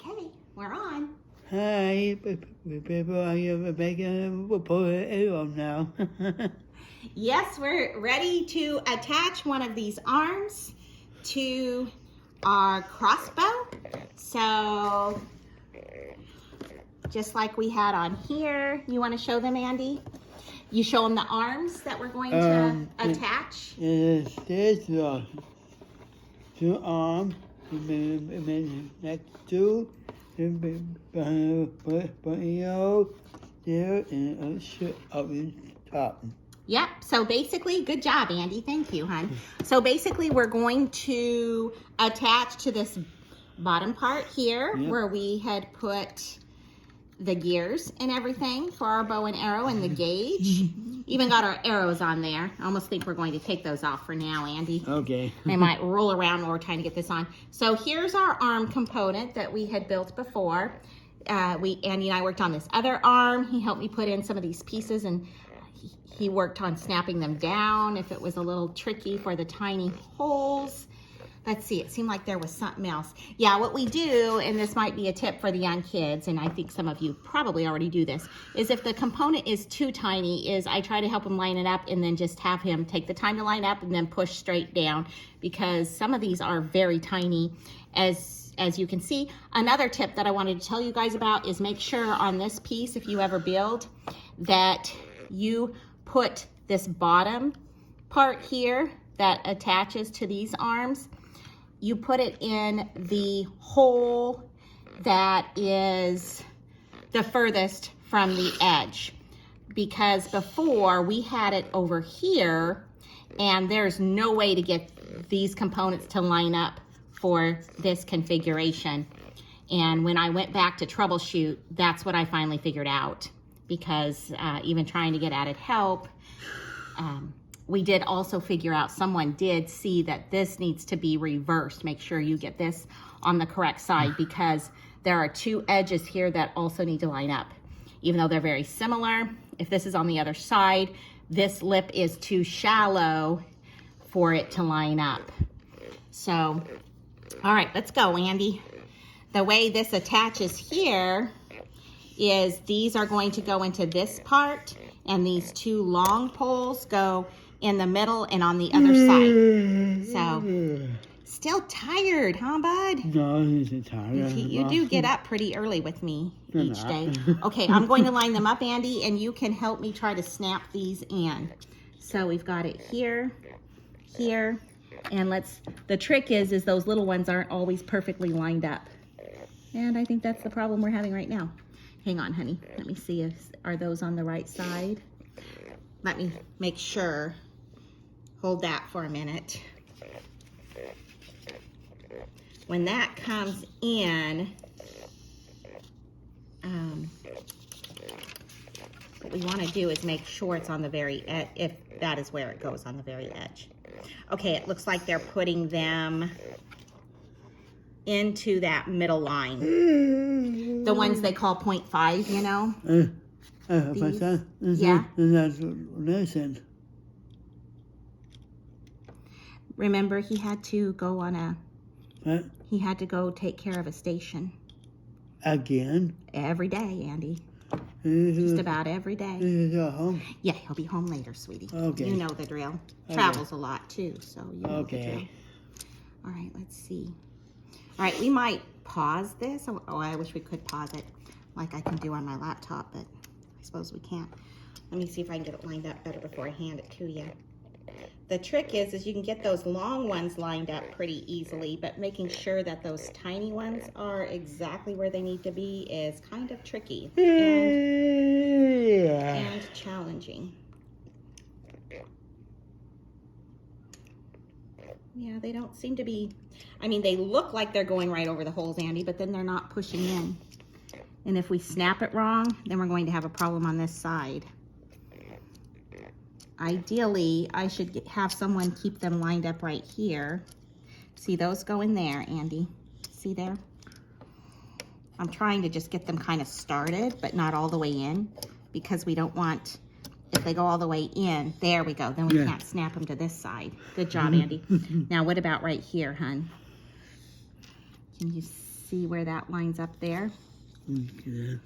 Okay, we're on. Hi, people. I am making a arrow now. Yes, we're ready to attach one of these arms to our crossbow. So, just like we had on here, you want to show them, Andy? You show them the arms that we're going to attach. Yes, there's two arms, next to arrow there and a shit up the top. Yep, so basically, good job, Andy. Thank you, hon. So basically, we're going to attach to this bottom part here where we had put the gears and everything for our bow and arrow and the gauge. Even got our arrows on there. I almost think we're going to take those off for now, Andy. Okay. They might roll around while we're trying to get this on. So here's our arm component that we had built before. Andy and I worked on this other arm. He helped me put in some of these pieces, and he worked on snapping them down if it was a little tricky for the tiny holes. Let's see, it seemed like there was something else. Yeah, what we do, and this might be a tip for the young kids, and I think some of you probably already do this, is if the component is too tiny, is I try to help him line it up and then just have him take the time to line up and then push straight down, because some of these are very tiny, as you can see. Another tip that I wanted to tell you guys about is make sure on this piece, if you ever build, that you put this bottom part here that attaches to these arms, you put it in the hole that is the furthest from the edge, because before we had it over here and there's no way to get these components to line up for this configuration. And when I went back to troubleshoot, that's what I finally figured out, because even trying to get added help, we did also figure out, someone did see that this needs to be reversed. Make sure you get this on the correct side, because there are two edges here that also need to line up. Even though they're very similar, if this is on the other side, this lip is too shallow for it to line up. So, all right, let's go, Andy. The way this attaches here is these are going to go into this part, and these two long poles go in the middle and on the other side. So, still tired, huh, bud? No, he's tired. You do get up pretty early with me each day. Okay, I'm going to line them up, Andy, and you can help me try to snap these in. So we've got it here, here, and the trick is those little ones aren't always perfectly lined up. And I think that's the problem we're having right now. Hang on, honey. Let me see are those on the right side? Let me make sure. Hold that for a minute. When that comes in, what we want to do is make sure it's on the very edge, if that is where it goes, on the very edge. Okay, it looks like they're putting them into that middle line. The ones they call 0.5, you know? Yeah. Remember, he had to go on he had to go take care of a station. Again? Every day, Andy. Just about every day. Is he home? Yeah, he'll be home later, sweetie. Okay. You know the drill. Travels a lot, too, so you know the drill. All right, let's see. All right, we might pause this. Oh, I wish we could pause it like I can do on my laptop, but I suppose we can't. Let me see if I can get it lined up better before I hand it to you. The trick is you can get those long ones lined up pretty easily, but making sure that those tiny ones are exactly where they need to be is kind of tricky and challenging. Yeah, they don't seem to be, I mean, they look like they're going right over the holes, Andy, but then they're not pushing in. And if we snap it wrong, then we're going to have a problem on this side. Ideally, I should have someone keep them lined up right here. See, those go in there, Andy. See there? I'm trying to just get them kind of started, but not all the way in, because we don't want, if they go all the way in, there we go. Then we can't snap them to this side. Good job, Andy. Now, what about right here, hun? Can you see where that lines up there. Okay.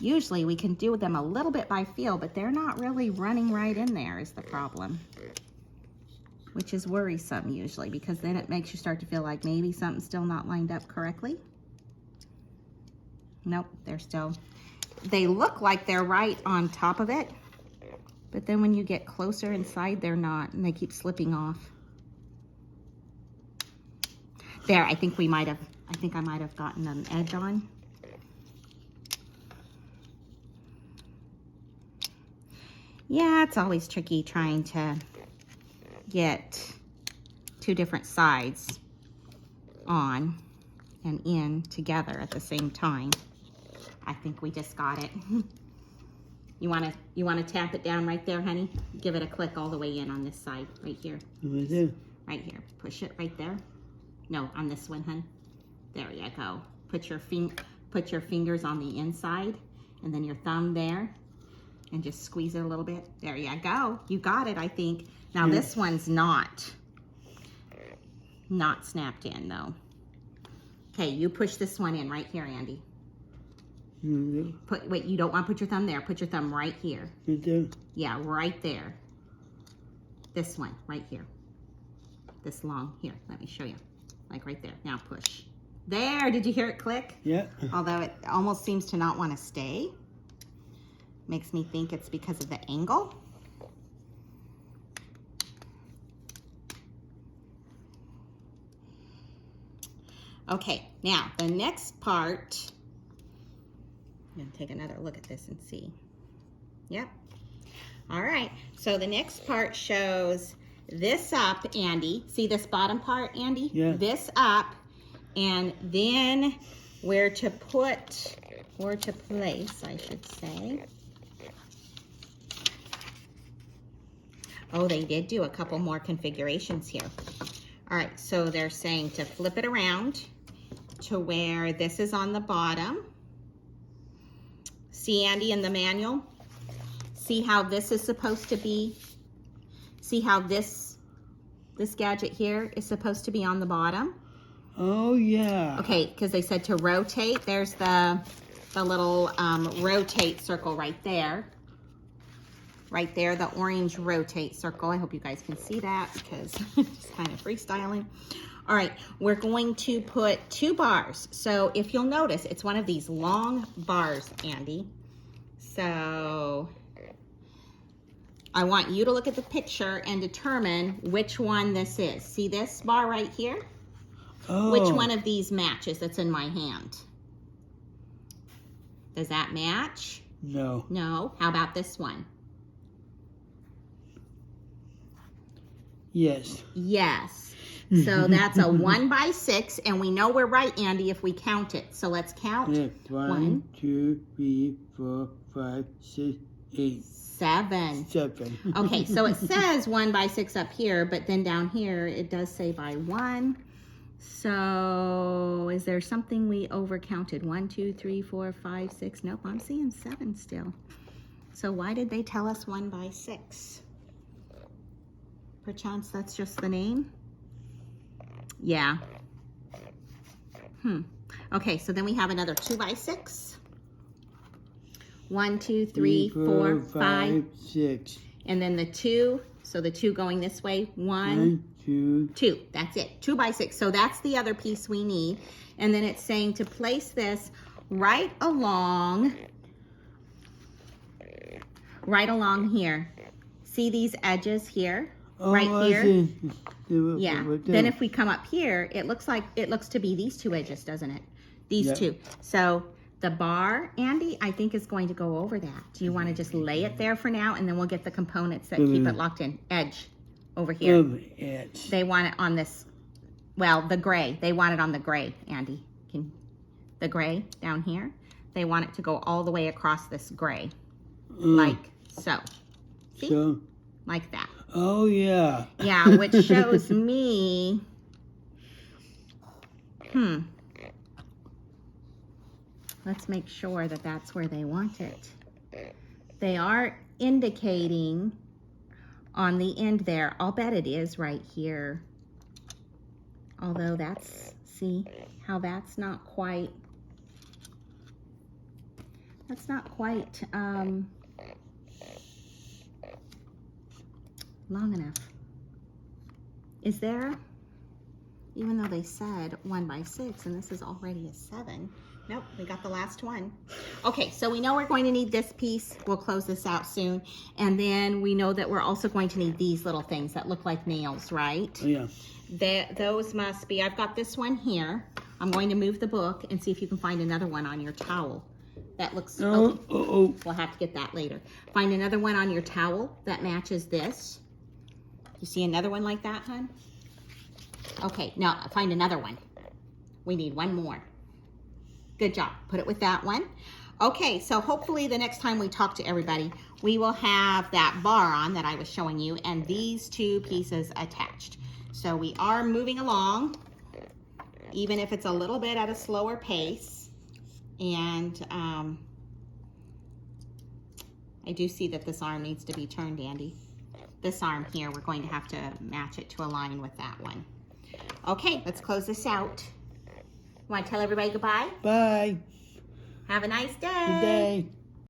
Usually we can do them a little bit by feel, but they're not really running right in there is the problem. Which is worrisome usually, because then it makes you start to feel like maybe something's still not lined up correctly. Nope, they look like they're right on top of it, but then when you get closer inside, they're not, and they keep slipping off. There, I think I might have gotten an edge on. Yeah, it's always tricky trying to get two different sides on and in together at the same time. I think we just got it. You wanna tap it down right there, honey? Give it a click all the way in on this side, right here. Right there. Right here. Push it right there. No, on this one, hun. There you go. Put your fingers on the inside, and then your thumb there, and just squeeze it a little bit. There you go. You got it, I think. Now this one's not snapped in though. Okay, you push this one in right here, Andy. Wait, you don't want to put your thumb there. Put your thumb right here. Right there? Yeah, right there. This one, right here. This long, here, let me show you. Like right there. Now push. There, did you hear it click? Yeah. Although it almost seems to not want to stay. Makes me think it's because of the angle. Okay, now the next part, I'm gonna take another look at this and see. Yep. All right, so the next part shows this up, Andy. See this bottom part, Andy? Yeah. This up, and then where to place, I should say. Oh, they did do a couple more configurations here. All right, so they're saying to flip it around to where this is on the bottom. See, Andy, in the manual? See how this is supposed to be? See how this gadget here is supposed to be on the bottom? Oh, yeah. Okay, because they said to rotate. There's the little rotate circle right there. Right there, the orange rotate circle. I hope you guys can see that because I'm just kind of freestyling. All right, we're going to put 2 bars. So if you'll notice, it's one of these long bars, Andy. So I want you to look at the picture and determine which one this is. See this bar right here? Oh. Which one of these matches that's in my hand? Does that match? No. No. How about this one? Yes. Yes. So that's a 1 by 6, and we know we're right, Andy, if we count it. So let's count. Yeah. 1, 2, 3, 4, 5, 6, 8. 7. 7. Okay, so it says 1 by 6 up here, but then down here it does say by 1. So is there something we overcounted? 1, 2, 3, 4, 5, 6. Nope, I'm seeing 7 still. So why did they tell us 1 by 6? Perchance that's just the name? Yeah. Okay, so then we have another 2 by 6. 1, 2, 3, 4, 5, 6. And then the 2. So the 2 going this way. 1, 2. 2. That's it. 2 by 6. So that's the other piece we need. And then it's saying to place this right along here. See these edges here? Oh, right here. Yeah. Then if we come up here, it looks to be these 2 edges, doesn't it? These 2. So the bar, Andy, I think is going to go over that. Do you want to just lay it there for now, and then we'll get the components that keep it locked in? Edge over here. Edge. They want it on this, well, the gray. They want it on the gray, Andy. The gray down here. They want it to go all the way across this gray, like so. See? So. Like that. Oh, yeah. Yeah, which shows me, let's make sure that that's where they want it. They are indicating on the end there. I'll bet it is right here. Although see how that's not quite long enough. Is there? Even though they said 1 by 6 and this is already a 7. Nope, we got the last one. Okay, so we know we're going to need this piece. We'll close this out soon. And then we know that we're also going to need these little things that look like nails, right? Oh, yeah. Those must be, I've got this one here. I'm going to move the book and see if you can find another one on your towel. That looks, Oh, oh. We'll have to get that later. Find another one on your towel that matches this. You see another one like that, hon? Okay, now find another one. We need one more. Good job. Put it with that one. Okay, so hopefully the next time we talk to everybody, we will have that bar on that I was showing you and these 2 pieces attached. So we are moving along, even if it's a little bit at a slower pace. And I do see that this arm needs to be turned, Andy. This arm here, we're going to have to match it to align with that one. Okay, let's close this out. Want to tell everybody goodbye? Bye. Have a nice day. Good day.